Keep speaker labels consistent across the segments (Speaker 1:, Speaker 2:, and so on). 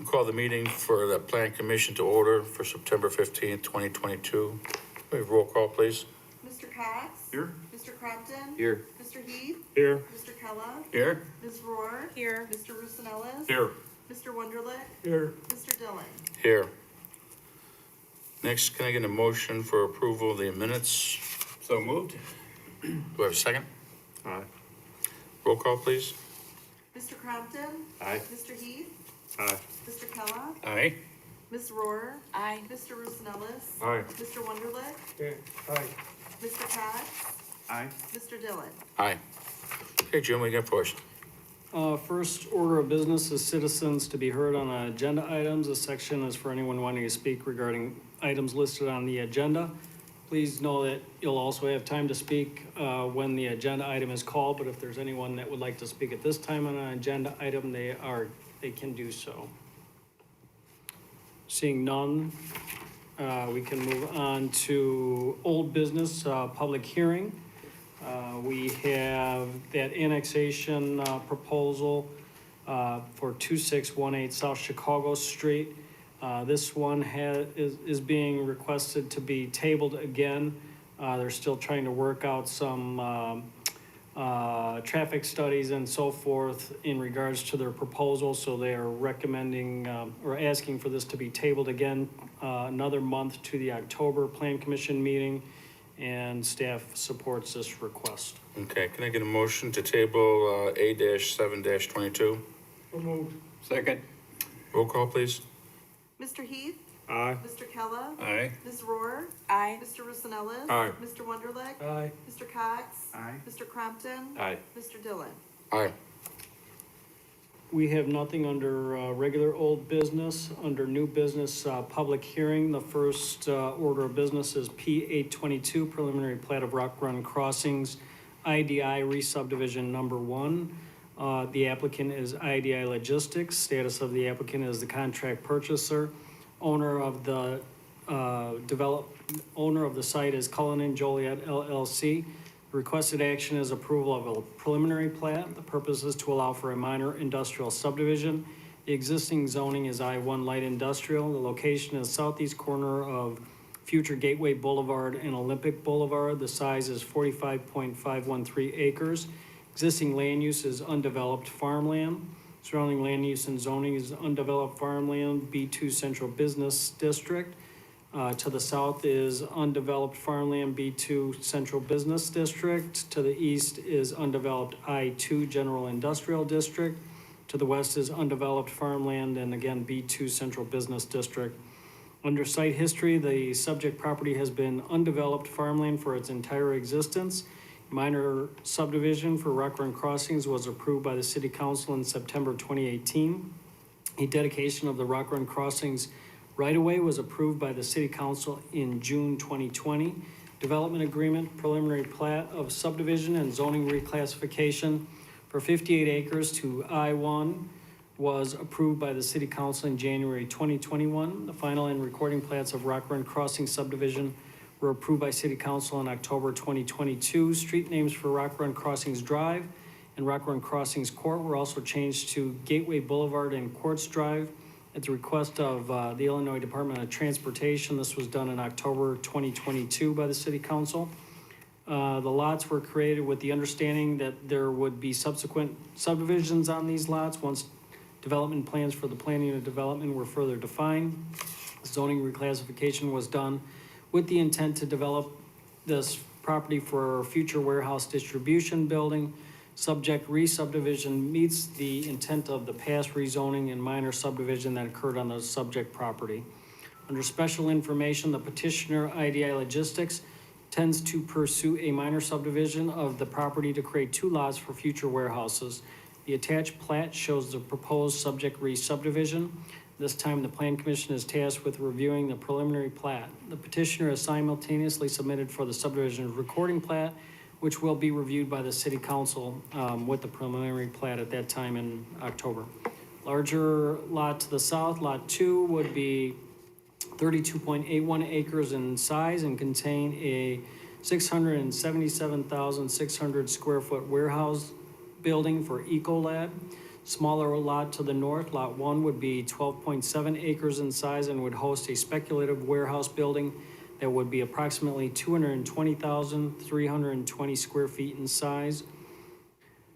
Speaker 1: Call the meeting for the Plan Commission to order for September 15th, 2022. We have roll call, please.
Speaker 2: Mr. Cox?
Speaker 1: Here.
Speaker 2: Mr. Crompton?
Speaker 3: Here.
Speaker 2: Mr. Heath?
Speaker 3: Here.
Speaker 2: Mr. Kellogg?
Speaker 1: Here.
Speaker 2: Ms. Rohr? Here. Mr. Rusinellis?
Speaker 1: Here.
Speaker 2: Mr. Wunderlich?
Speaker 3: Here.
Speaker 2: Mr. Dillon?
Speaker 1: Here. Next, can I get a motion for approval of the minutes?
Speaker 3: So moved.
Speaker 1: Do I have a second?
Speaker 3: Aye.
Speaker 1: Roll call, please.
Speaker 2: Mr. Crompton?
Speaker 3: Aye.
Speaker 2: Mr. Heath?
Speaker 3: Aye.
Speaker 2: Mr. Kellogg?
Speaker 1: Aye.
Speaker 2: Ms. Rohr?
Speaker 4: Aye.
Speaker 2: Mr. Rusinellis?
Speaker 3: Aye.
Speaker 2: Mr. Wunderlich?
Speaker 3: Aye.
Speaker 2: Mr. Cox?
Speaker 3: Aye.
Speaker 2: Mr. Dillon?
Speaker 1: Aye. Okay, Jim, we got for us.
Speaker 5: First order of business is citizens to be heard on agenda items. This section is for anyone wanting to speak regarding items listed on the agenda. Please know that you'll also have time to speak when the agenda item is called, but if there's anyone that would like to speak at this time on an agenda item, they can do so. Seeing none, we can move on to old business, public hearing. We have that annexation proposal for 2618 South Chicago Street. This one is being requested to be tabled again. They're still trying to work out some traffic studies and so forth in regards to their proposal, so they are recommending or asking for this to be tabled again another month to the October Plan Commission meeting, and staff supports this request.
Speaker 1: Okay, can I get a motion to table A-7-22?
Speaker 3: So moved. Second.
Speaker 1: Roll call, please.
Speaker 2: Mr. Heath?
Speaker 3: Aye.
Speaker 2: Mr. Kellogg?
Speaker 1: Aye.
Speaker 2: Ms. Rohr?
Speaker 4: Aye.
Speaker 2: Mr. Rusinellis?
Speaker 3: Aye.
Speaker 2: Mr. Wunderlich?
Speaker 3: Aye.
Speaker 2: Mr. Cox?
Speaker 3: Aye.
Speaker 2: Mr. Crompton?
Speaker 3: Aye.
Speaker 2: Mr. Dillon?
Speaker 1: Aye.
Speaker 5: We have nothing under regular old business. Under new business, public hearing, the first order of business is P-822, preliminary plat of Rock Run Crossings, IDI re-subdivision number 1. The applicant is IDI Logistics. Status of the applicant is the contract purchaser. Owner of the site is Cullinan Joliet LLC. Requested action is approval of a preliminary plat. The purpose is to allow for a minor industrial subdivision. The existing zoning is I-1 light industrial. The location is southeast corner of future Gateway Boulevard and Olympic Boulevard. The size is 45.513 acres. Existing land use is undeveloped farmland. Surrounding land use and zoning is undeveloped farmland, B2 Central Business District. To the south is undeveloped farmland, B2 Central Business District. To the east is undeveloped I2 General Industrial District. To the west is undeveloped farmland and again B2 Central Business District. Under site history, the subject property has been undeveloped farmland for its entire existence. Minor subdivision for Rock Run Crossings was approved by the City Council in September 2018. A dedication of the Rock Run Crossings right-of-way was approved by the City Council in June 2020. Development agreement, preliminary plat of subdivision and zoning reclassification for 58 acres to I-1 was approved by the City Council in January 2021. The final and recording plats of Rock Run Crossing subdivision were approved by City Council in October 2022. Street names for Rock Run Crossings Drive and Rock Run Crossings Court were also changed to Gateway Boulevard and Quartz Drive at the request of the Illinois Department of Transportation. This was done in October 2022 by the City Council. The lots were created with the understanding that there would be subsequent subdivisions on these lots once development plans for the planning and development were further defined. Zoning reclassification was done with the intent to develop this property for future warehouse distribution building. Subject re-subdivision meets the intent of the past rezoning and minor subdivision that occurred on the subject property. Under special information, the petitioner, IDI Logistics, tends to pursue a minor subdivision of the property to create 2 lots for future warehouses. The attached plat shows the proposed subject re-subdivision. This time, the Plan Commission is tasked with reviewing the preliminary plat. The petitioner is simultaneously submitted for the subdivision recording plat, which will be reviewed by the City Council with the preliminary plat at that time in October. Larger lot to the south, Lot 2, would be 32.81 acres in size and contain a 677,600 square foot warehouse building for Ecolab. Smaller lot to the north, Lot 1, would be 12.7 acres in size and would host a speculative warehouse building that would be approximately 220,320 square feet in size.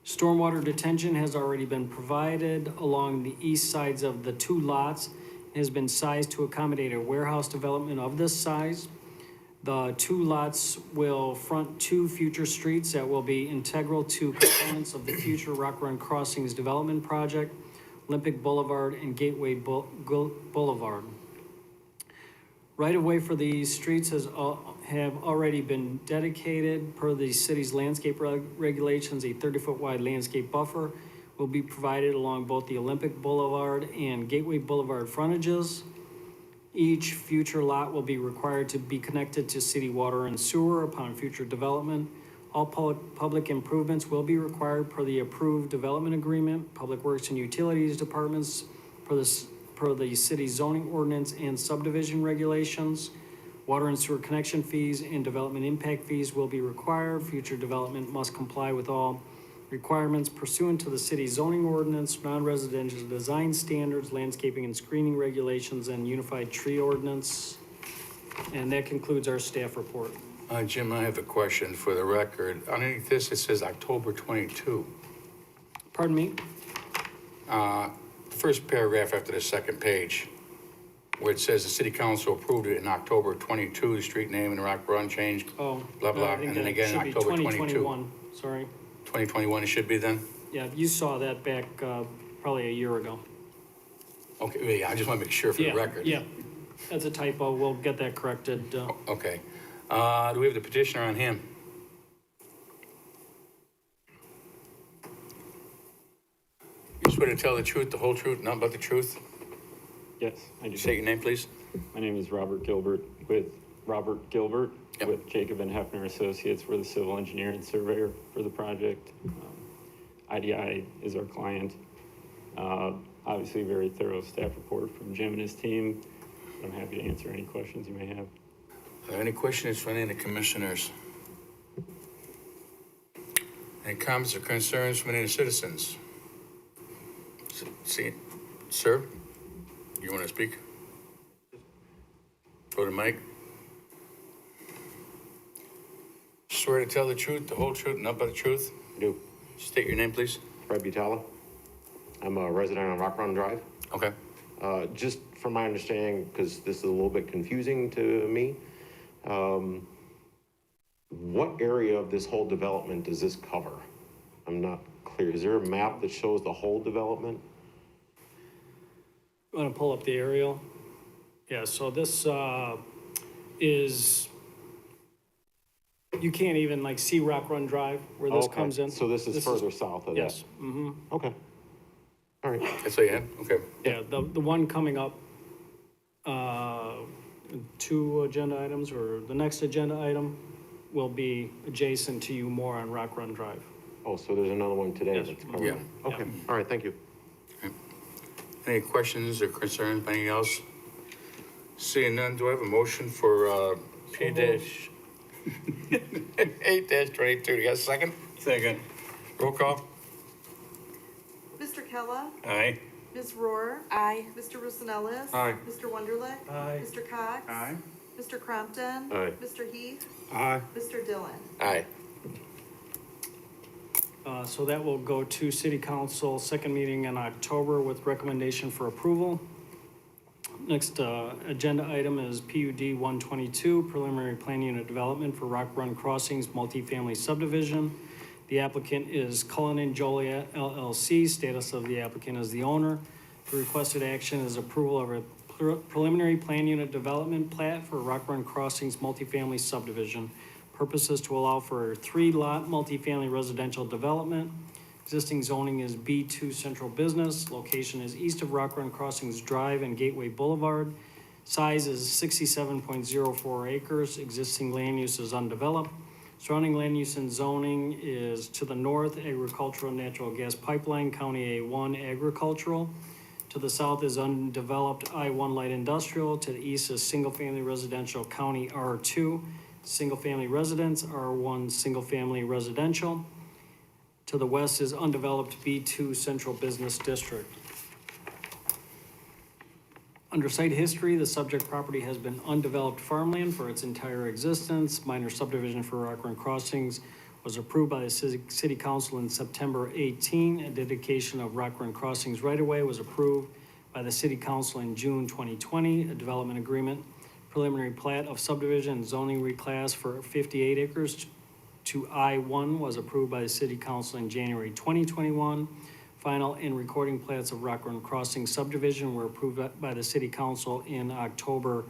Speaker 5: Stormwater detention has already been provided along the east sides of the two lots. It has been sized to accommodate a warehouse development of this size. The two lots will front two future streets that will be integral to components of the future Rock Run Crossings development project, Olympic Boulevard and Gateway Boulevard. Right-of-way for these streets have already been dedicated per the city's landscape regulations. A 30-foot wide landscape buffer will be provided along both the Olympic Boulevard and Gateway Boulevard frontages. Each future lot will be required to be connected to city water and sewer upon future development. All public improvements will be required per the approved development agreement, Public Works and Utilities Departments per the city zoning ordinance and subdivision regulations. Water and sewer connection fees and development impact fees will be required. Future development must comply with all requirements pursuant to the city zoning ordinance, non-residential design standards, landscaping and screening regulations, and unified tree ordinance. And that concludes our staff report.
Speaker 1: Jim, I have a question for the record. Underneath this, it says October 22.
Speaker 5: Pardon me?
Speaker 1: The first paragraph after the second page, where it says the city council approved it in October 22, the street name and Rock Run changed,
Speaker 5: Oh.
Speaker 1: blah, blah,
Speaker 5: I think
Speaker 1: and then
Speaker 5: that
Speaker 1: again,
Speaker 5: should be
Speaker 1: October 22.
Speaker 5: 2021, sorry.
Speaker 1: 2021 it should be then?
Speaker 5: Yeah, you saw that back, probably a year ago.
Speaker 1: Okay, yeah, I just want to make sure for the
Speaker 5: Yeah,
Speaker 1: record.
Speaker 5: yeah, that's a typo. We'll get that corrected.
Speaker 1: Okay. Do we have the petitioner on him? You swear to tell the truth, the whole truth, nothing but the truth?
Speaker 4: Yes, I do.
Speaker 1: Say your name, please.
Speaker 4: My name is Robert Gilbert with
Speaker 1: Yep.
Speaker 4: with Jacob and Hefner Associates. We're the civil engineer and surveyor for the project. IDI is our client. Obviously, very thorough staff report from Jim and his team. I'm happy to answer any questions you may have.
Speaker 1: Are there any questions from any of the commissioners? Any comments or concerns from any of the citizens? See, sir, you want to speak? Go to Mike. Swear to tell the truth, the whole truth, nothing but the truth?
Speaker 6: I do.
Speaker 1: State your name, please.
Speaker 6: Fred Butala. I'm a resident on Rock Run Drive.
Speaker 1: Okay.
Speaker 6: Just from my understanding, because this is a little bit confusing to me, what area of this whole development does this cover? I'm not clear. Is there a map that shows the whole development?
Speaker 5: Want to pull up the aerial? Yeah, so this is, you can't even like see Rock Run Drive where this
Speaker 6: Okay,
Speaker 5: comes in.
Speaker 6: So this is further south of that?
Speaker 5: Yes, mm-hmm.
Speaker 6: Okay. All right.
Speaker 1: That's what you had? Okay.
Speaker 5: Yeah, the one coming up, two agenda items, or the next agenda item will be adjacent to you more on Rock Run Drive.
Speaker 6: Oh, so there's another one today
Speaker 5: Yes.
Speaker 6: that's coming
Speaker 1: Yeah.
Speaker 6: up. Okay, all right, thank you.
Speaker 1: Any questions or concerns, anything else? Seeing none, do I have a motion for, P dash 8-22? You got a second?
Speaker 3: Second.
Speaker 1: Roll call?
Speaker 2: Mr. Kella?
Speaker 3: Aye.
Speaker 2: Ms. Rohr? Aye. Mr. Rosanellis?
Speaker 1: Aye.
Speaker 2: Mr. Wonderlich?
Speaker 5: Aye.
Speaker 2: Mr. Cox?
Speaker 3: Aye.
Speaker 2: Mr. Crompton?
Speaker 6: Aye.
Speaker 2: Mr. Heath?
Speaker 3: Aye.
Speaker 2: Mr. Dillon?
Speaker 1: Aye.
Speaker 5: So that will go to City Council, second meeting in October with recommendation for approval. Next agenda item is PUD 122, preliminary plan unit development for Rock Run Crossings multifamily subdivision. The applicant is Cullen and Joliet LLC. Status of the applicant is the owner. The requested action is approval of a preliminary plan unit development plat for Rock Run Crossings multifamily subdivision. Purpose is to allow for a 3-lot multifamily residential development. Existing zoning is B2 Central Business. Location is east of Rock Run Crossings Drive and Gateway Boulevard. Size is 67.04 acres. Existing land use is undeveloped. Surrounding land use and zoning is to the north, agricultural natural gas pipeline, County A1 agricultural. To the south is undeveloped I-1 light industrial. To the east is single-family residential, County R2. Single-family residence, R1 single-family residential. To the west is undeveloped B2 Central Business District. Under site history, the subject property has been undeveloped farmland for its entire existence. Minor subdivision for Rock Run Crossings was approved by the city council in September 18. A dedication of Rock Run Crossings right-of-way was approved by the city council in June 2020. A development agreement, preliminary plat of subdivision and zoning reclass for 58 acres to I-1 was approved by the city council in January 2021. Final and recording plats of Rock Run Crossing subdivision were approved by the city council in October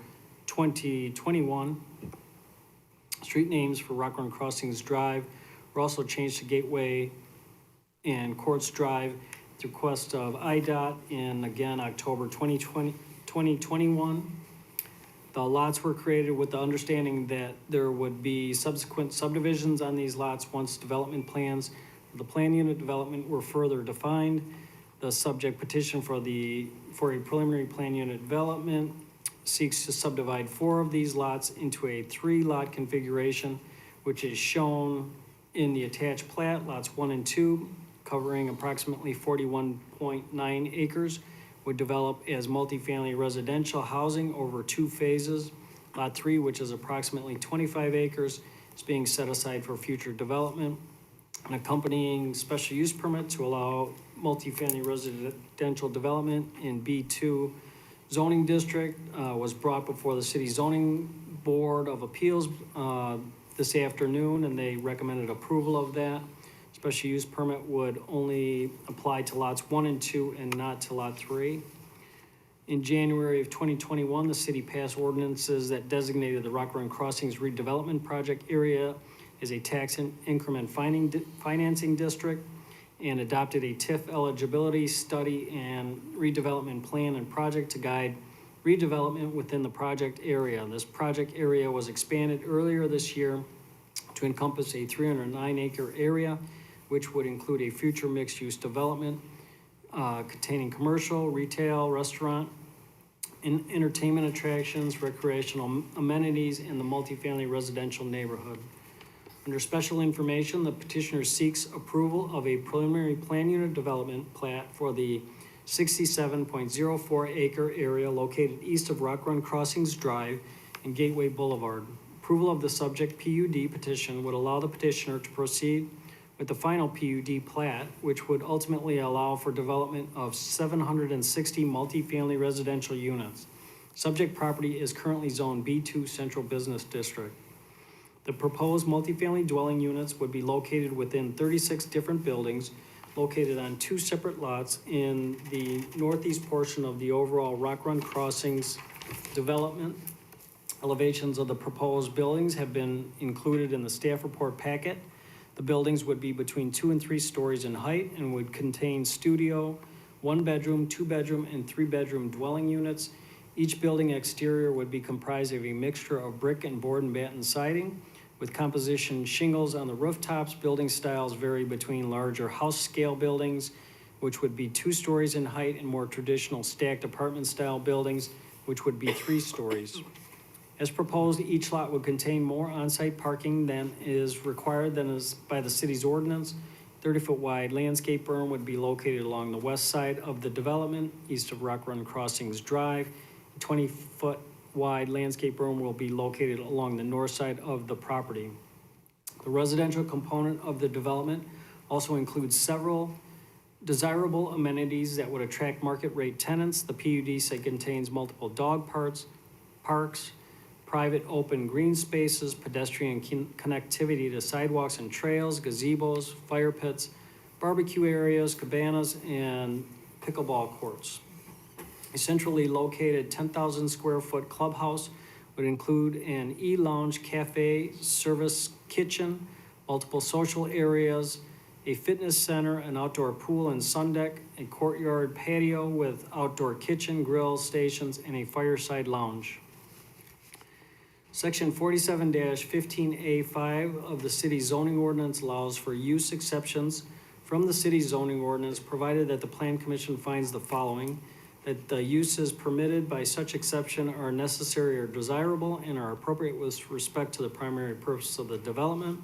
Speaker 5: 2021. Street names for Rock Run Crossings Drive were also changed to Gateway and Courts Drive at the request of IDOT in, again, October 2021. The lots were created with the understanding that there would be subsequent subdivisions on these lots once development plans the plan unit development were further defined. The subject petition for a preliminary plan unit development seeks to subdivide 4 of these lots into a 3-lot configuration, which is shown in the attached plat, lots 1 and 2, covering approximately 41.9 acres, would develop as multifamily residential housing over 2 phases. Lot 3, which is approximately 25 acres, is being set aside for future development. An accompanying special use permit to allow multifamily residential development in B2 zoning district was brought before the city zoning board of appeals this afternoon, and they recommended approval of that. Special use permit would only apply to lots 1 and 2 and not to lot 3. In January of 2021, the city passed ordinances that designated the Rock Run Crossings redevelopment project area as a tax increment financing district and adopted a TIF eligibility study and redevelopment plan and project to guide redevelopment within the project area. This project area was expanded earlier this year to encompass a 309-acre area, which would include a future mixed-use development containing commercial, retail, restaurant, entertainment attractions, recreational amenities, and the multifamily residential neighborhood. Under special information, the petitioner seeks approval of a preliminary plan unit development plat for the 67.04 acre area located east of Rock Run Crossings Drive and Gateway Boulevard. Approval of the subject PUD petition would allow the petitioner to proceed with the final PUD plat, which would ultimately allow for development of 760 multifamily residential units. Subject property is currently zoned B2 Central Business District. The proposed multifamily dwelling units would be located within 36 different buildings located on 2 separate lots in the northeast portion of the overall Rock Run Crossings development. Elevations of the proposed buildings have been included in the staff report packet. The buildings would be between 2 and 3 stories in height and would contain studio, 1-bedroom, 2-bedroom, and 3-bedroom dwelling units. Each building exterior would be comprised of a mixture of brick and board and batten siding, with composition shingles on the rooftops. Building styles vary between larger house-scale buildings, which would be 2 stories in height, and more traditional stacked apartment-style buildings, which would be 3 stories. As proposed, each lot would contain more on-site parking than is required by the city's ordinance. 30-foot wide landscape berm would be located along the west side of the development, east of Rock Run Crossings Drive. 20-foot wide landscape berm will be located along the north side of the property. The residential component of the development also includes several desirable amenities that would attract market rate tenants. The PUD site contains multiple dog parks, private open green spaces, pedestrian connectivity to sidewalks and trails, gazebos, fire pits, barbecue areas, cabanas, and pickleball courts. A centrally located 10,000 square foot clubhouse would include an e-lounge, cafe, service kitchen, multiple social areas, a fitness center, an outdoor pool and sun deck, a courtyard patio with outdoor kitchen, grill stations, and a fireside lounge. Section 47-15A5 of the city zoning ordinance allows for use exceptions from the city zoning ordinance, provided that the Plan Commission finds the following: that the uses permitted by such exception are necessary or desirable and are appropriate with respect to the primary purpose of the development,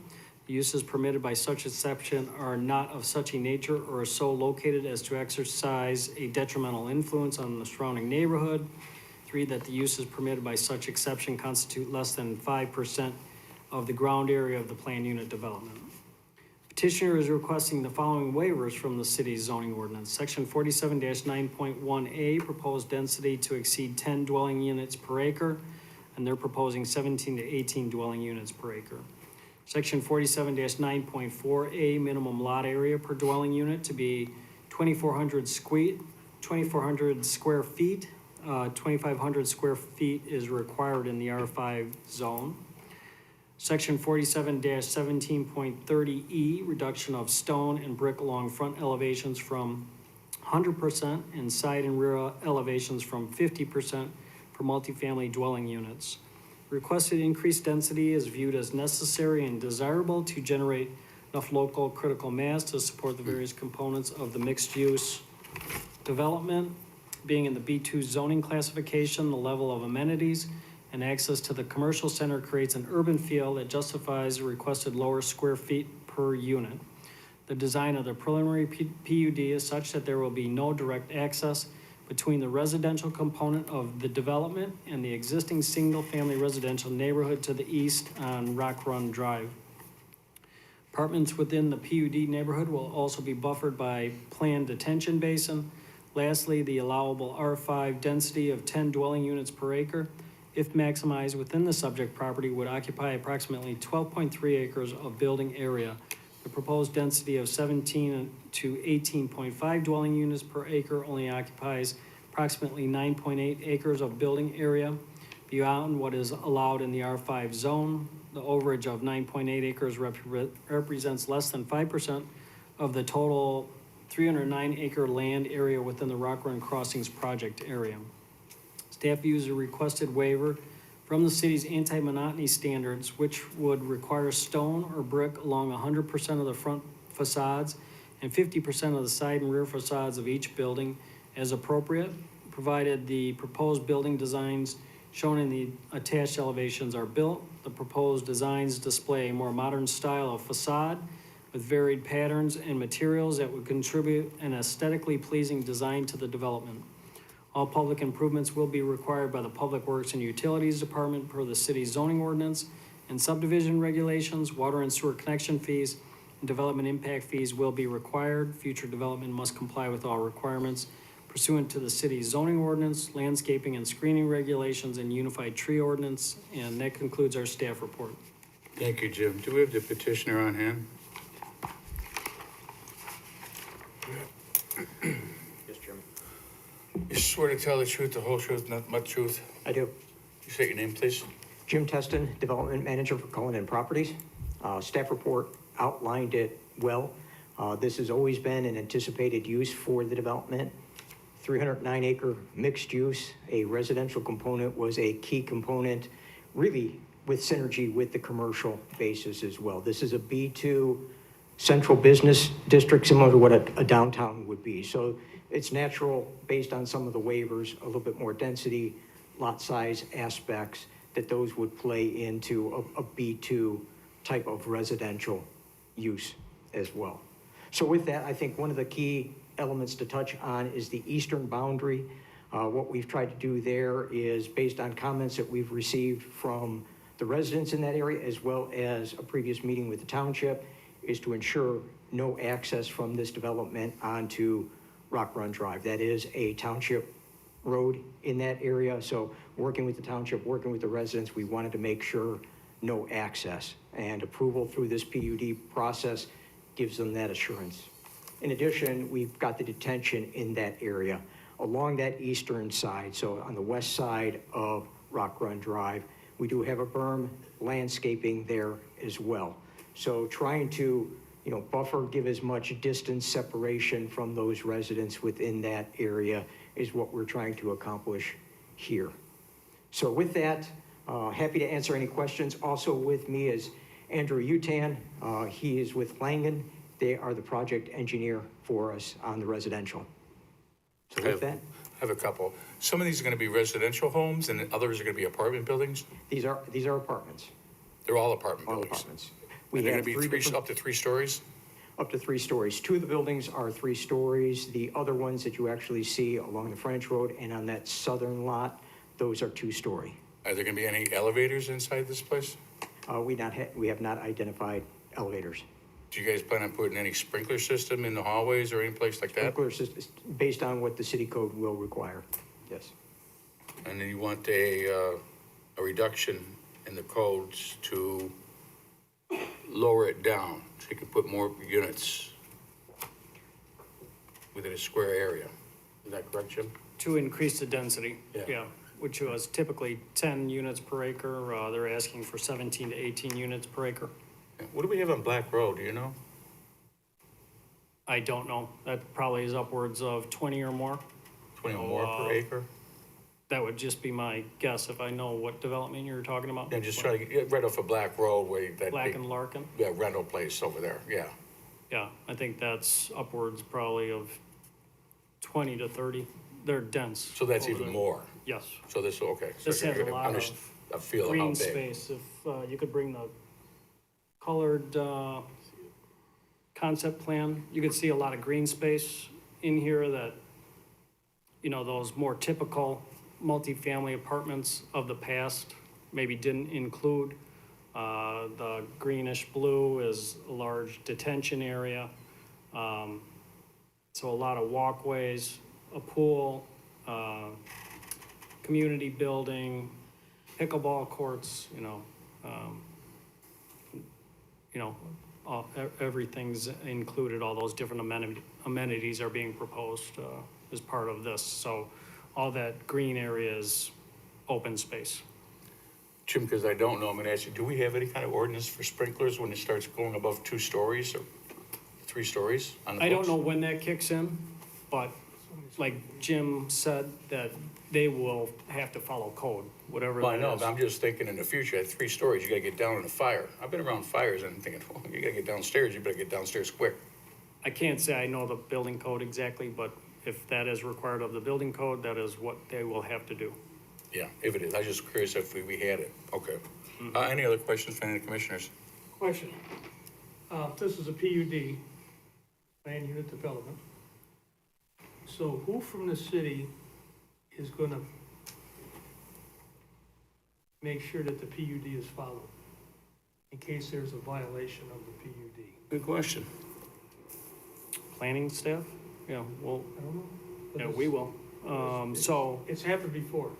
Speaker 5: The uses permitted by such exception are not of such a nature or are so located as to exercise a detrimental influence on the surrounding neighborhood. 3, that the uses permitted by such exception constitute less than 5% of the ground area of the planned unit development. Petitioner is requesting the following waivers from the city's zoning ordinance. Section 47-9.1A, proposed density to exceed 10 dwelling units per acre, and they're proposing 17 to 18 dwelling units per acre. Section 47-9.4A, minimum lot area per dwelling unit to be 2,400 square feet. 2,500 square feet is required in the R5 zone. Section 47-17.30E, reduction of stone and brick along front elevations from 100% and side and rear elevations from 50% for multifamily dwelling units. Requested increased density is viewed as necessary and desirable to generate enough local critical mass to support the various components of the mixed-use development. Being in the B2 zoning classification, the level of amenities and access to the commercial center creates an urban feel that justifies the requested lower square feet per unit. The design of the preliminary PUD is such that there will be no direct access between the residential component of the development and the existing single-family residential neighborhood to the east on Rock Run Drive. Apartments within the PUD neighborhood will also be buffered by planned detention basin. Lastly, the allowable R5 density of 10 dwelling units per acre, if maximized within the subject property, would occupy approximately 12.3 acres of building area. The proposed density of 17 to 18.5 dwelling units per acre only occupies approximately 9.8 acres of building area beyond what is allowed in the R5 zone. The overage of 9.8 acres represents less than 5% of the total 309 acre land area within the Rock Run Crossings project area. Staff views a requested waiver from the city's anti-monotony standards, which would require stone or brick along 100% of the front facades and 50% of the side and rear facades of each building as appropriate, provided the proposed building designs shown in the attached elevations are built. The proposed designs display a more modern style of facade with varied patterns and materials that would contribute an aesthetically pleasing design to the development. All public improvements will be required by the Public Works and Utilities Department per the city's zoning ordinance and subdivision regulations. Water and sewer connection fees and development impact fees will be required. Future development must comply with all requirements pursuant to the city's zoning ordinance, landscaping and screening regulations, and unified tree ordinance. And that concludes our staff report.
Speaker 1: Thank you, Jim. Do we have the petitioner on hand?
Speaker 7: Yes, Chairman.
Speaker 1: You swear to tell the truth, the whole truth, nothing but truth?
Speaker 7: I do.
Speaker 1: You state your name, please.
Speaker 7: Jim Teston, Development Manager for Cullinan Properties. Staff report outlined it well. This has always been an anticipated use for the development. 309 acre mixed use, a residential component was a key component, really with synergy with the commercial basis as well. This is a B2 central business district, similar to what a downtown would be. So it's natural, based on some of the waivers, a little bit more density, lot size aspects, that those would play into a B2 type of residential use as well. So with that, I think one of the key elements to touch on is the eastern boundary. What we've tried to do there is, based on comments that we've received from the residents in that area, as well as a previous meeting with the township, is to ensure no access from this development onto Rock Run Drive. That is a township road in that area. So working with the township, working with the residents, we wanted to make sure no access, and approval through this PUD process gives them that assurance. In addition, we've got the detention in that area along that eastern side. So on the west side of Rock Run Drive, we do have a berm landscaping there as well. So trying to, buffer, give as much distance separation from those residents within that area is what we're trying to accomplish here. So with that, happy to answer any questions. Also with me is Andrew Utan. He is with Langen. They are the project engineer for us on the residential. So with that,
Speaker 1: I have a couple. Some of these are going to be residential homes and others are going to be apartment buildings?
Speaker 7: these are apartments.
Speaker 1: They're all apartment
Speaker 7: All
Speaker 1: buildings?
Speaker 7: apartments. We
Speaker 1: And they're
Speaker 7: have
Speaker 1: gonna be
Speaker 7: three
Speaker 1: three,
Speaker 7: different-
Speaker 1: up to 3 stories?
Speaker 7: Up to 3 stories. 2 of the buildings are 3 stories. The other ones that you actually see along the frontage road and on that southern lot, those are 2-story.
Speaker 1: Are there gonna be any elevators inside this place?
Speaker 7: We have not identified elevators.
Speaker 1: Do you guys plan on putting any sprinkler system in the hallways or any place like that?
Speaker 7: Sprinkler systems, based on what the city code will require, yes.
Speaker 1: And then you want a reduction in the codes to lower it down, so you can put more units within a square area. Is that correct, Jim?
Speaker 5: To increase the density,
Speaker 1: Yeah.
Speaker 5: yeah, which was typically 10 units per acre. They're asking for 17 to 18 units per acre.
Speaker 1: What do we have on Black Road, do you know?
Speaker 5: I don't know. That probably is upwards of 20 or more.
Speaker 1: 20 or more per acre?
Speaker 5: That would just be my guess if I know what development you're talking about.
Speaker 1: Yeah, just try to get right off of Black Road where that
Speaker 5: Black
Speaker 1: big,
Speaker 5: and Larkin.
Speaker 1: yeah, rental place over there, yeah.
Speaker 5: Yeah, I think that's upwards probably of 20 to 30. They're dense.
Speaker 1: So that's
Speaker 5: over
Speaker 1: even
Speaker 5: there.
Speaker 1: more.
Speaker 5: Yes.
Speaker 1: So this, okay. So
Speaker 5: This
Speaker 1: I
Speaker 5: has a
Speaker 1: can
Speaker 5: lot
Speaker 1: understand-
Speaker 5: of
Speaker 1: a feel of how
Speaker 5: green
Speaker 1: big.
Speaker 5: space. If you could bring the colored concept plan, you could see a lot of green space in here that, you know, those more typical multifamily apartments of the past maybe didn't include. The greenish blue is a large detention area. So a lot of walkways, a pool, community building, pickleball courts, everything's included, all those different amenities are being proposed as part of this. So all that green area is open space.
Speaker 1: Jim, because I don't know, I'm gonna ask you, do we have any kind of ordinance for sprinklers when it starts going above 2 stories or 3 stories on the
Speaker 5: I don't
Speaker 1: books?
Speaker 5: know when that kicks in, but like Jim said, that they will have to follow code, whatever
Speaker 1: Well, I
Speaker 5: that
Speaker 1: know,
Speaker 5: is.
Speaker 1: but I'm just thinking in the future, at 3 stories, you gotta get down in a fire. I've been around fires and I'm thinking, oh, you gotta get downstairs, you better get downstairs quick.
Speaker 5: I can't say I know the building code exactly, but if that is required of the building code, that is what they will have to do.
Speaker 1: Yeah, if it is. I was just curious if we had it. Okay. Any other questions from any commissioners?
Speaker 8: Question. This is a PUD, Land Unit Development. So who from the city is gonna make sure that the PUD is followed in case there's a violation of the PUD?
Speaker 1: Good question.
Speaker 5: Planning staff? Yeah, well,
Speaker 8: I don't know. but
Speaker 5: yeah,
Speaker 8: it's-
Speaker 5: we will. So,
Speaker 8: It's happened before.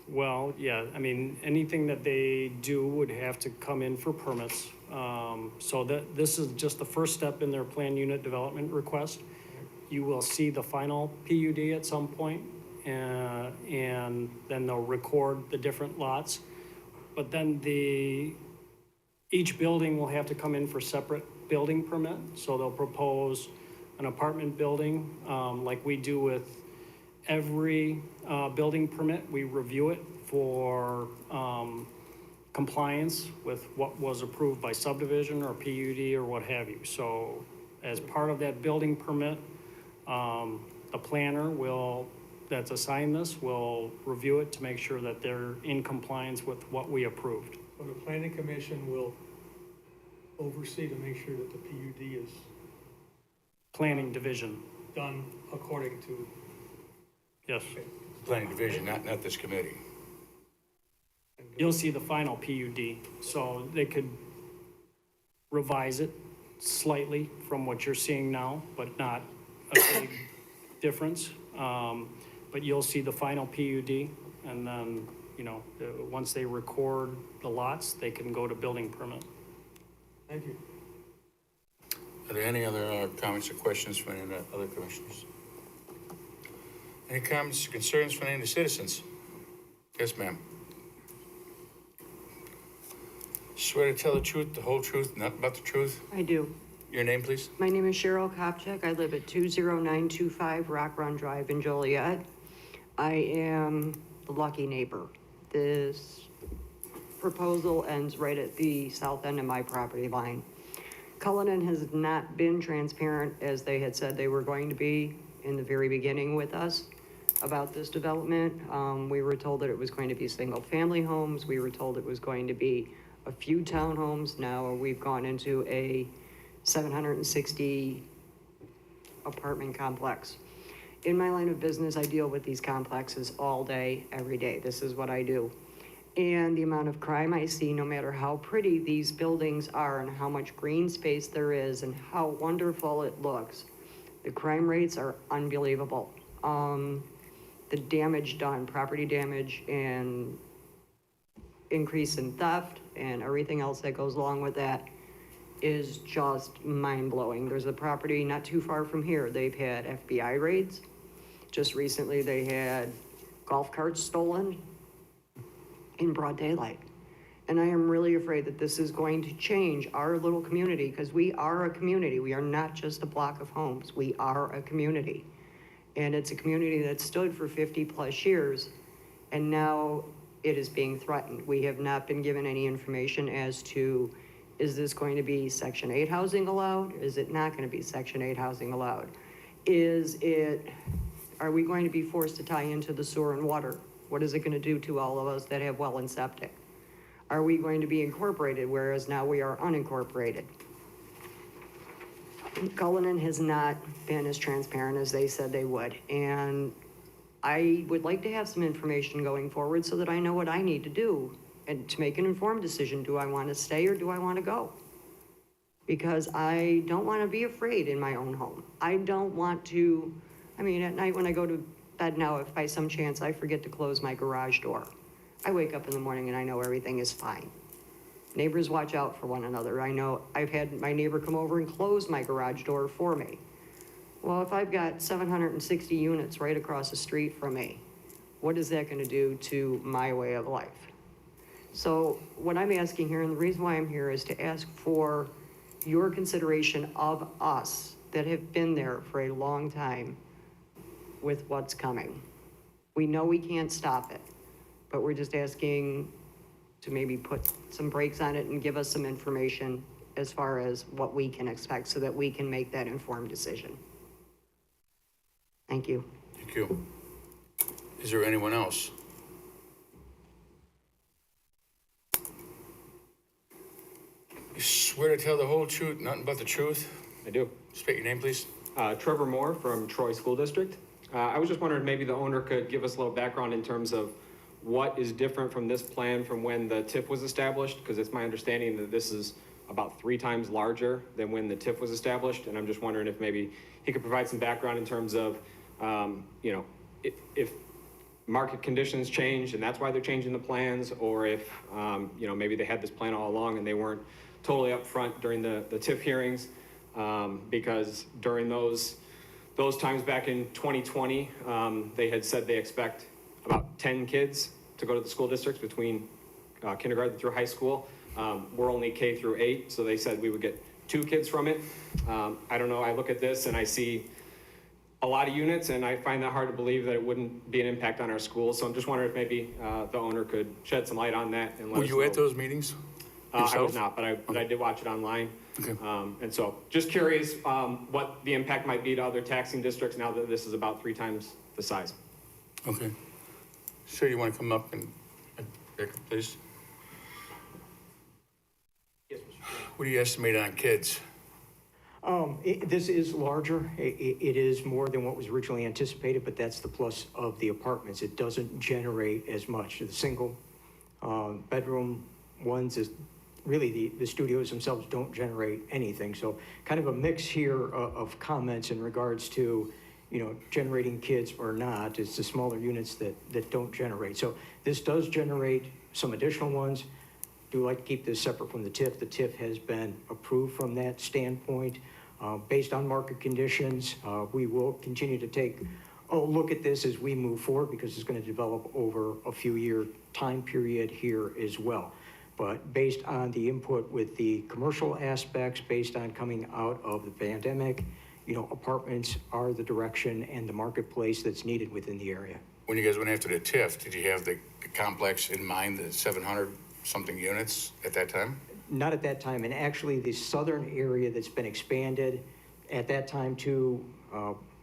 Speaker 5: well, yeah, I mean, anything that they do would have to come in for permits. So this is just the first step in their plan unit development request. You will see the final PUD at some point, and then they'll record the different lots. But then each building will have to come in for separate building permit. So they'll propose an apartment building, like we do with every building permit. We review it for compliance with what was approved by subdivision or PUD or what have you. So as part of that building permit, the planner that's assigned this will review it to make sure that they're in compliance with what we approved.
Speaker 8: So the planning commission will oversee to make sure that the PUD is
Speaker 5: Planning division,
Speaker 8: done according to.
Speaker 5: yes.
Speaker 1: Planning division, not this committee.
Speaker 5: You'll see the final PUD, so they could revise it slightly from what you're seeing now, but not a big difference. But you'll see the final PUD, and then, once they record the lots, they can go to building permit.
Speaker 8: Thank you.
Speaker 1: Are there any other comments or questions from any of the other commissioners? Any comments or concerns from any of the citizens? Yes, ma'am. Swear to tell the truth, the whole truth, nothing but the truth?
Speaker 9: I do.
Speaker 1: Your name, please?
Speaker 9: My name is Cheryl Kopchak. I live at 20925 Rock Run Drive in Joliet. I am the lucky neighbor. This proposal ends right at the south end of my property line. Cullinan has not been transparent as they had said they were going to be in the very beginning with us about this development. We were told that it was going to be single-family homes. We were told it was going to be a few townhomes. Now we've gone into a 760 apartment complex. In my line of business, I deal with these complexes all day, every day. This is what I do. And the amount of crime I see, no matter how pretty these buildings are and how much green space there is and how wonderful it looks, the crime rates are unbelievable. The damage done, property damage and increase in theft and everything else that goes along with that is just mind-blowing. There's a property not too far from here. They've had FBI raids. Just recently, they had golf carts stolen in broad daylight. And I am really afraid that this is going to change our little community, because we are a community. We are not just a block of homes. We are a community. And it's a community that stood for 50-plus years, and now it is being threatened. We have not been given any information as to, is this going to be Section 8 housing allowed? Is it not going to be Section 8 housing allowed? Are we going to be forced to tie into the sewer and water? What is it going to do to all of us that have well and septic? Are we going to be incorporated, whereas now we are unincorporated? Cullinan has not been as transparent as they said they would, and I would like to have some information going forward so that I know what I need to do and to make an informed decision. Do I want to stay or do I want to go? Because I don't want to be afraid in my own home. I don't want to, at night when I go to bed now, if by some chance I forget to close my garage door, I wake up in the morning and I know everything is fine. Neighbors watch out for one another. I know I've had my neighbor come over and close my garage door for me. Well, if I've got 760 units right across the street from me, what is that going to do to my way of life? So what I'm asking here, and the reason why I'm here, is to ask for your consideration of us that have been there for a long time with what's coming. We know we can't stop it, but we're just asking to maybe put some brakes on it and give us some information as far as what we can expect so that we can make that informed decision. Thank you.
Speaker 1: Thank you. Is there anyone else? You swear to tell the whole truth, nothing but the truth?
Speaker 10: I do.
Speaker 1: State your name, please.
Speaker 10: Trevor Moore from Troy School District. I was just wondering if maybe the owner could give us a little background in terms of what is different from this plan from when the TIF was established, because it's my understanding that this is about 3 times larger than when the TIF was established, and I'm just wondering if maybe he could provide some background in terms of, if market conditions change and that's why they're changing the plans, or if, maybe they had this plan all along and they weren't totally upfront during the TIF hearings, because during those times back in 2020, they had said they expect about 10 kids to go to the school districts between kindergarten through high school. We're only K through 8, so they said we would get 2 kids from it. I don't know, I look at this and I see a lot of units, and I find that hard to believe that it wouldn't be an impact on our schools. So I'm just wondering if maybe the owner could shed some light on that and let us know.
Speaker 1: Were you at those meetings?
Speaker 10: I was
Speaker 1: yourself?
Speaker 10: not, but I did watch it online.
Speaker 1: Okay.
Speaker 10: And so just curious what the impact might be to other taxing districts now that this is about 3 times the size.
Speaker 1: Okay. Sir, you want to come up and please?
Speaker 10: Yes, Mr. Chairman.
Speaker 1: What do you estimate on kids?
Speaker 7: This is larger. It is more than what was originally anticipated, but that's the plus of the apartments. It doesn't generate as much. The single bedroom ones is really the studios themselves don't generate anything. So kind of a mix here of comments in regards to, generating kids or not. It's the smaller units that don't generate. So this does generate some additional ones. Do like to keep this separate from the TIF. The TIF has been approved from that standpoint. Based on market conditions, we will continue to take a look at this as we move forward, because it's going to develop over a few year time period here as well. But based on the input with the commercial aspects, based on coming out of the pandemic, apartments are the direction and the marketplace that's needed within the area.
Speaker 1: When you guys went after the TIF, did you have the complex in mind, the 700 something units at that time?
Speaker 7: Not at that time, and actually the southern area that's been expanded at that time too,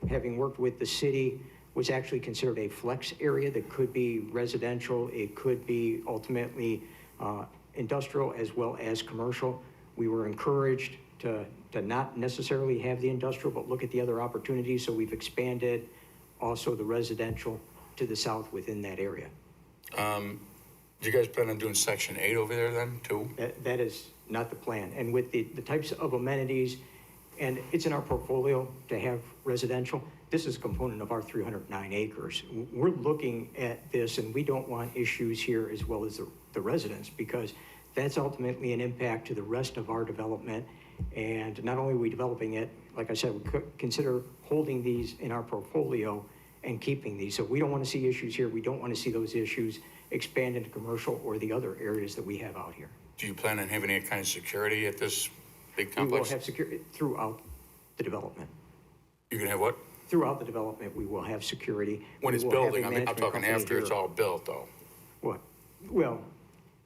Speaker 7: having worked with the city, was actually considered a flex area that could be residential. It could be ultimately industrial as well as commercial. We were encouraged to not necessarily have the industrial, but look at the other opportunities, so we've expanded also the residential to the south within that area.
Speaker 1: Do you guys plan on doing section 8 over there then, too?
Speaker 7: That is not the plan. And with the types of amenities, and it's in our portfolio to have residential, this is a component of our 309 acres. We're looking at this, and we don't want issues here as well as the residents, because that's ultimately an impact to the rest of our development. And not only are we developing it, like I said, we could consider holding these in our portfolio and keeping these. So we don't want to see issues here. We don't want to see those issues expand into commercial or the other areas that we have out here.
Speaker 1: Do you plan on having any kind of security at this big
Speaker 7: We will
Speaker 1: complex?
Speaker 7: have security throughout the development.
Speaker 1: You're gonna have what?
Speaker 7: Throughout the development, we will have security.
Speaker 1: When
Speaker 7: We
Speaker 1: it's
Speaker 7: will have a
Speaker 1: building, I'm
Speaker 7: management
Speaker 1: talking
Speaker 7: company
Speaker 1: after it's
Speaker 7: here.
Speaker 1: all built, though.
Speaker 7: What? Well,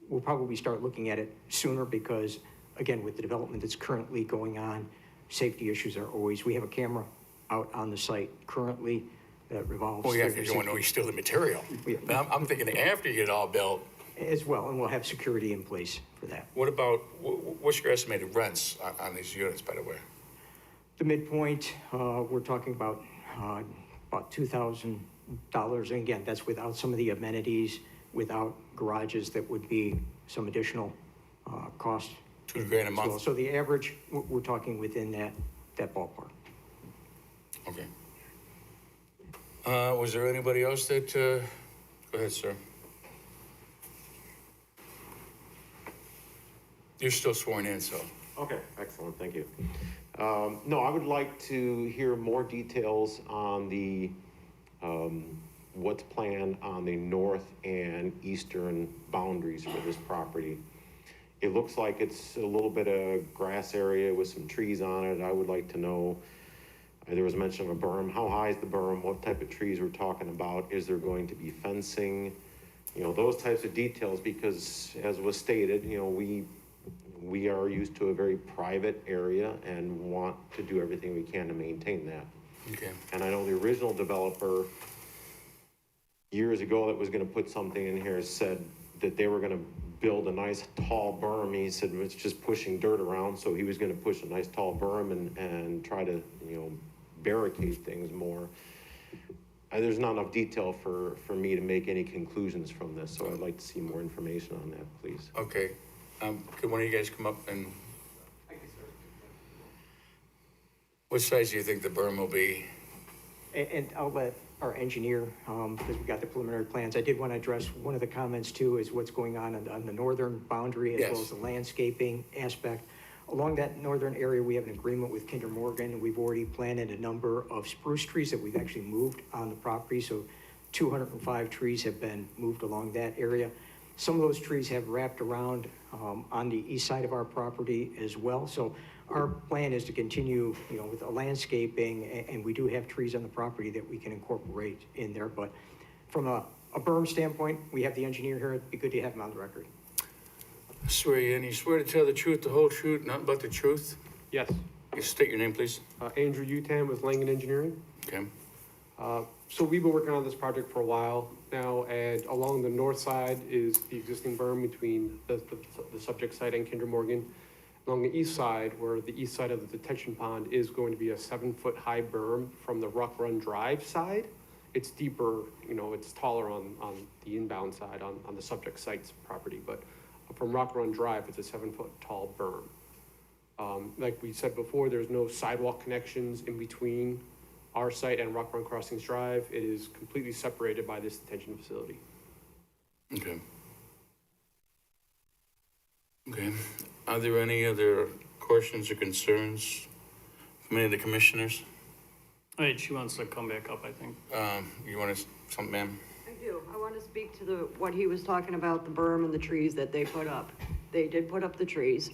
Speaker 7: we'll probably start looking at it sooner because, again, with the development that's currently going on, safety issues are always, we have a camera out on the site currently that revolves.
Speaker 1: Oh, yeah,
Speaker 7: through
Speaker 1: because
Speaker 7: the
Speaker 1: you want to know you steal the material.
Speaker 7: Yeah.
Speaker 1: But I'm thinking after you get it all built,
Speaker 7: as well, and we'll have security in place for that.
Speaker 1: what about, what's your estimated rents on these units, by the way?
Speaker 7: The midpoint, we're talking about $2,000. And again, that's without some of the amenities, without garages, that would be some additional cost.
Speaker 1: $2 grand a
Speaker 7: as well.
Speaker 1: month?
Speaker 7: So the average, we're talking within that ballpark.
Speaker 1: Okay. Was there anybody else that, go ahead, sir. You're still sworn in, so.
Speaker 6: Okay, excellent, thank you. No, I would like to hear more details on the, what's planned on the north and eastern boundaries for this property. It looks like it's a little bit of grass area with some trees on it. I would like to know, there was mention of a berm. How high is the berm? What type of trees we're talking about? Is there going to be fencing? You know, those types of details, because as was stated, you know, we are used to a very private area and want to do everything we can to maintain that.
Speaker 1: Okay.
Speaker 6: And I know the original developer years ago that was gonna put something in here said that they were gonna build a nice tall berm. He said it's just pushing dirt around, so he was gonna push a nice tall berm and try to, you know, barricade things more. There's not enough detail for me to make any conclusions from this, so I'd like to see more information on that, please.
Speaker 1: Okay. Could one of you guys come up and? What size do you think the berm will be?
Speaker 7: And I'll let our engineer, because we got the preliminary plans. I did want to address one of the comments too, is what's going on the northern boundary as well
Speaker 1: Yes.
Speaker 7: as the landscaping aspect. Along that northern area, we have an agreement with Kinder Morgan. We've already planted a number of spruce trees that we've actually moved on the property. So 205 trees have been moved along that area. Some of those trees have wrapped around on the east side of our property as well. So our plan is to continue, you know, with the landscaping, and we do have trees on the property that we can incorporate in there. But from a berm standpoint, we have the engineer here. It'd be good to have him on the record.
Speaker 1: I swear you in. You swear to tell the truth, the whole truth, nothing but the truth?
Speaker 11: Yes,
Speaker 1: You state your name, please.
Speaker 11: Andrew Utan with Langen Engineering.
Speaker 1: Okay.
Speaker 11: So we've been working on this project for a while now, and along the north side is the existing berm between the subject site and Kinder Morgan. Along the east side, where the east side of the detention pond is going to be a 7-foot high berm from the Rock Run Drive side. It's deeper, you know, it's taller on the inbound side on the subject site's property, but from Rock Run Drive, it's a 7-foot tall berm. Like we said before, there's no sidewalk connections in between our site and Rock Run Crossings Drive. It is completely separated by this detention facility.
Speaker 1: Okay. Okay. Are there any other questions or concerns from any of the commissioners?
Speaker 5: Wait, she wants to come back up, I think.
Speaker 1: You want to, something, ma'am?
Speaker 9: I do. I want to speak to what he was talking about, the berm and the trees that they put up. They did put up the trees.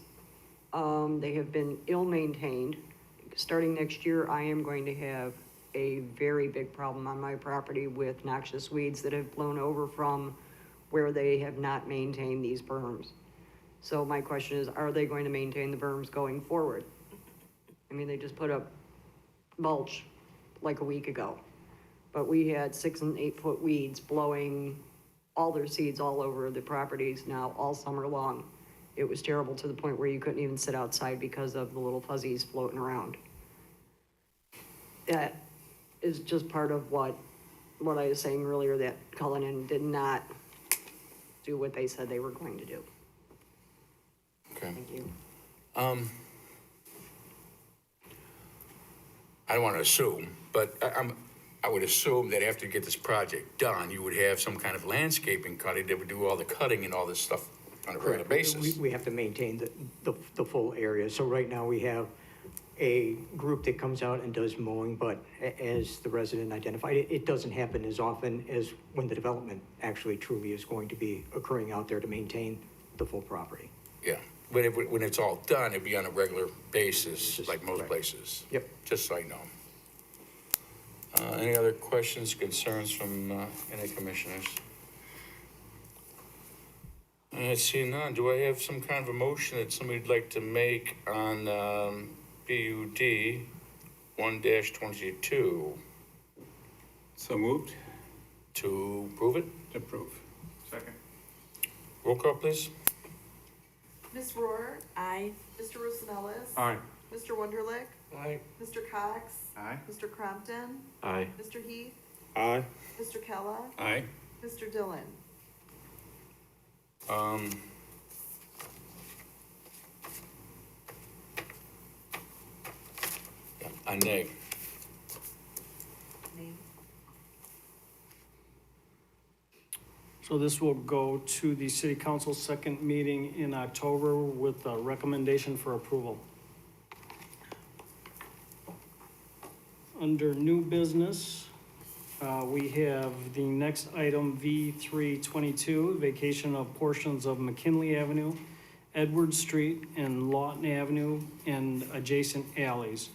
Speaker 9: They have been ill-maintained. Starting next year, I am going to have a very big problem on my property with noxious weeds that have blown over from where they have not maintained these berms. So my question is, are they going to maintain the berms going forward? I mean, they just put up mulch like a week ago, but we had 6 and 8 foot weeds blowing all their seeds all over the properties now all summer long. It was terrible to the point where you couldn't even sit outside because of the little fuzzies floating around. That is just part of what I was saying earlier, that Cullinan did not do what they said they were going to do.
Speaker 1: Okay.
Speaker 9: Thank you.
Speaker 1: I don't want to assume, but I would assume that after you get this project done, you would have some kind of landscaping cutting that would do all the cutting and all this stuff on a regular basis.
Speaker 7: We have to maintain the full area. So right now, we have a group that comes out and does mowing, but as the resident identified, it doesn't happen as often as when the development actually truly is going to be occurring out there to maintain the full property.
Speaker 1: Yeah, but when it's all done, it'd be on a regular basis,
Speaker 7: Just-
Speaker 1: like most
Speaker 7: right.
Speaker 1: places.
Speaker 7: Yep.
Speaker 1: Just so I know. Any other questions, concerns from any commissioners? I see none. Do I have some kind of a motion that somebody'd like to make on PUD 1-22
Speaker 3: So moved.
Speaker 1: to approve it?
Speaker 3: Approve. Second.
Speaker 1: Roll call, please.
Speaker 2: Ms. Rohr,
Speaker 9: Aye.
Speaker 2: Mr. Rosanellis.
Speaker 3: Aye.
Speaker 2: Mr. Wunderlich,
Speaker 8: Aye.
Speaker 2: Mr. Cox,
Speaker 3: Aye.
Speaker 2: Mr. Crompton,
Speaker 6: Aye.
Speaker 2: Mr. Heath,
Speaker 6: Aye.
Speaker 2: Mr. Kella,
Speaker 3: Aye.
Speaker 2: Mr. Dillon.
Speaker 1: A nay.
Speaker 5: So this will go to the city council's second meeting in October with a recommendation for approval. Under new business, we have the next item, V322, vacation of portions of McKinley Avenue, Edward Street, and Lawton Avenue, and adjacent alleys.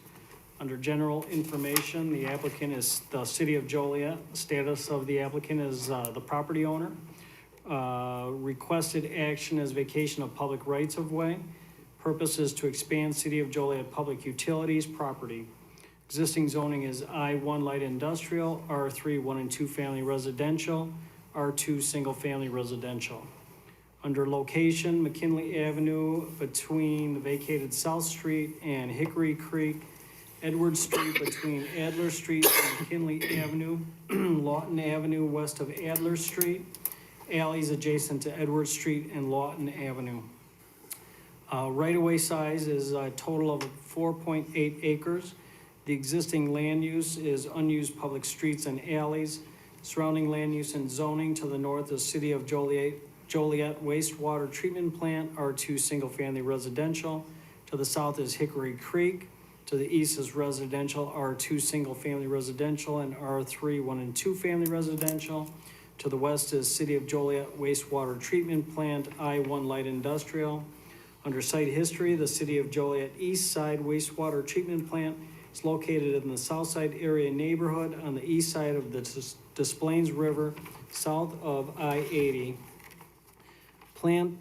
Speaker 5: Under general information, the applicant is the city of Joliet. Status of the applicant is the property owner. Requested action is vacation of public rights of way. Purpose is to expand city of Joliet public utilities property. Existing zoning is I-1 light industrial, R3 1 and 2 family residential, R2 single family residential. Under location, McKinley Avenue between the vacated South Street and Hickory Creek, Edward Street between Adler Street and McKinley Avenue, Lawton Avenue west of Adler Street, alleys adjacent to Edward Street and Lawton Avenue. Right-of-way size is a total of 4.8 acres. The existing land use is unused public streets and alleys. Surrounding land use and zoning to the north is City of Joliet wastewater treatment plant, R2 single-family residential. To the south is Hickory Creek. To the east is residential, R2 single-family residential, and R3 1 and 2 family residential. To the west is City of Joliet wastewater treatment plant, I-1 light industrial. Under site history, the City of Joliet East Side wastewater treatment plant is located in the South Side area neighborhood on the east side of the Des Plaines River, south of I-80. Plant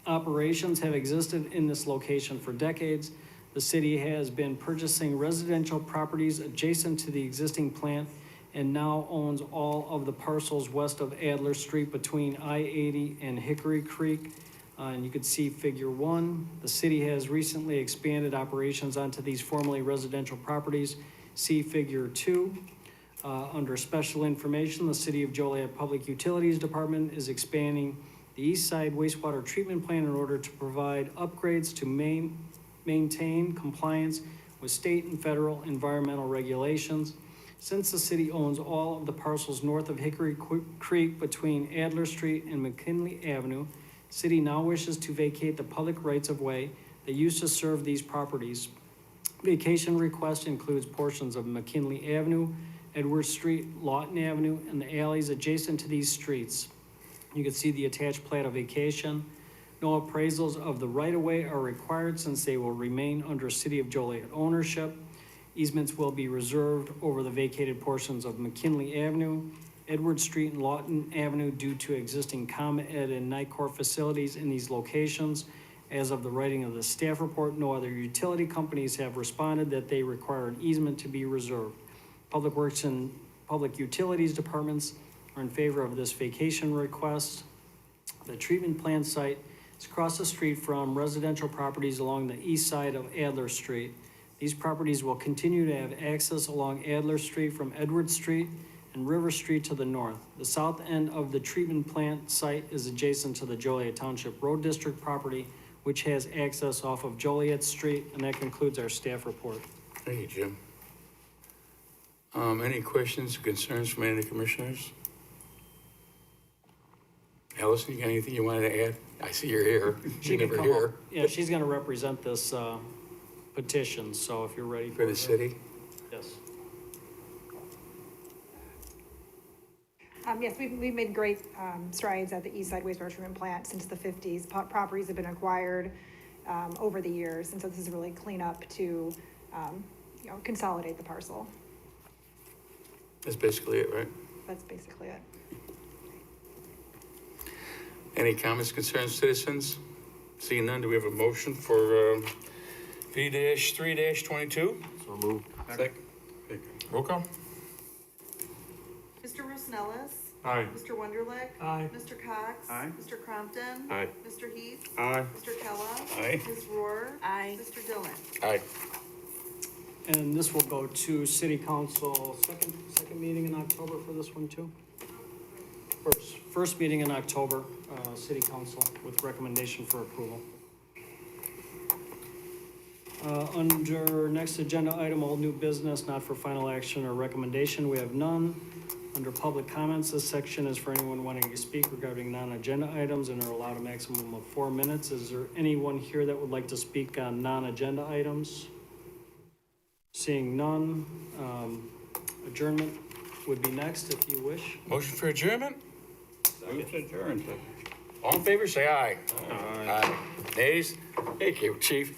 Speaker 5: operations have existed in this location for decades. The city has been purchasing residential properties adjacent to the existing plant and now owns all of the parcels west of Adler Street between I-80 and Hickory Creek. And you can see figure 1. The city has recently expanded operations onto these formerly residential properties. See figure 2. Under special information, the City of Joliet Public Utilities Department is expanding the east side wastewater treatment plant in order to provide upgrades to maintain compliance with state and federal environmental regulations. Since the city owns all of the parcels north of Hickory Creek between Adler Street and McKinley Avenue, city now wishes to vacate the public rights of way that used to serve these properties. Vacation request includes portions of McKinley Avenue, Edward Street, Lawton Avenue, and the alleys adjacent to these streets. You can see the attached plat of vacation. No appraisals of the right-of-way are required since they will remain under City of Joliet ownership. Easements will be reserved over the vacated portions of McKinley Avenue, Edward Street, and Lawton Avenue due to existing ComEd and NICOR facilities in these locations. As of the writing of the staff report, no other utility companies have responded that they require an easement to be reserved. Public Works and Public Utilities Departments are in favor of this vacation request. The treatment plant site It's across the street from residential properties along the east side of Adler Street. These properties will continue to have access along Adler Street from Edward Street and River Street to the north. The south end of the treatment plant site is adjacent to the Joliet Township Road District property, which has access off of Joliet Street, and that concludes our staff report.
Speaker 1: Thank you, Jim. Any questions, concerns from any of the commissioners? Allison, you got anything you wanted to add? I see you're here.
Speaker 5: She
Speaker 1: You're
Speaker 5: can
Speaker 1: never
Speaker 5: come
Speaker 1: here.
Speaker 5: up. Yeah, she's gonna represent this, petition, so if you're ready for
Speaker 1: For
Speaker 5: it.
Speaker 1: the city?
Speaker 5: Yes.
Speaker 12: Yes, we've made great strides at the East Side wastewater treatment plant since the 50s. Properties have been acquired over the years, and so this is really clean up to, consolidate the parcel.
Speaker 1: That's basically it, right?
Speaker 12: That's basically it.
Speaker 1: Any comments, concerns, citizens? Seeing none, do we have a motion for P-3-22?
Speaker 3: So moved.
Speaker 1: Second. Roll call?
Speaker 2: Mr. Roosnellis,
Speaker 3: Aye.
Speaker 2: Mr. Wonderlich,
Speaker 8: Aye.
Speaker 2: Mr. Cox.
Speaker 3: Aye.
Speaker 2: Mr. Crompton.
Speaker 6: Aye.
Speaker 2: Mr. Heath,
Speaker 3: Aye.
Speaker 2: Mr. Kella.
Speaker 1: Aye.
Speaker 2: Ms. Rohr.
Speaker 9: Aye.
Speaker 2: Mr. Dillon.
Speaker 1: Aye.
Speaker 5: And this will go to city council, second meeting in October for this one too? First meeting in October, city council with recommendation for approval. Under next agenda item, all new business, not for final action or recommendation, we have none. Under public comments, this section is for anyone wanting to speak regarding non-agenda items and are allowed a maximum of 4 minutes. Is there anyone here that would like to speak on non-agenda items? Seeing none, adjournment would be next if you wish.
Speaker 1: Motion for adjournment? Move to adjourn. All in favor, say aye. Aye. Nays? Thank you, chief.